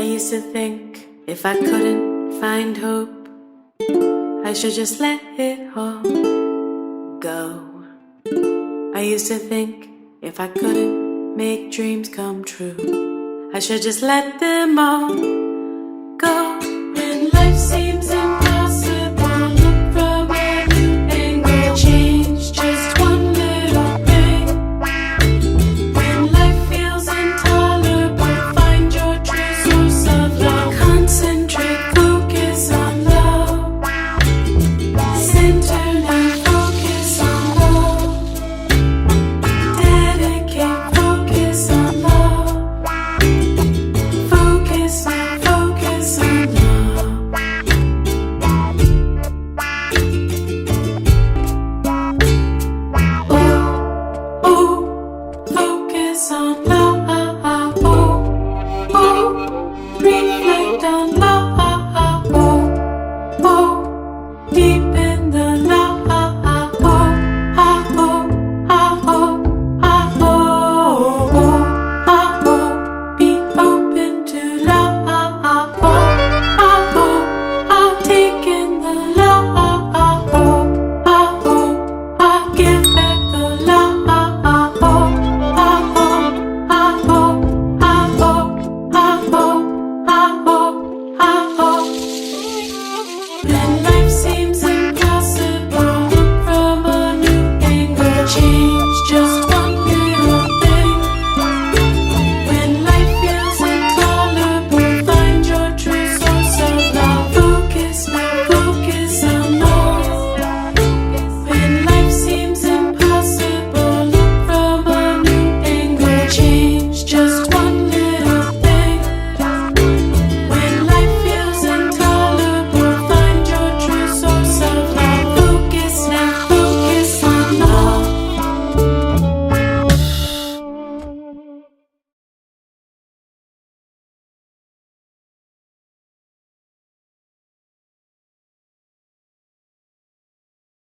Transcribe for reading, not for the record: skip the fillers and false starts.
used to think if I couldn't find hope, I should just let it all go. I used to think if I couldn't make dreams come true, I should just let them all go. When life seems impossible, look from a new angle. Change just one little thing. When life feels intolerable, find your true source of love. Concentrate, focus on love. Center now, focus on love. Dedicate, focus on love. Focus now, focus on love. Oh, oh, focus on love. Oh, oh, breathe.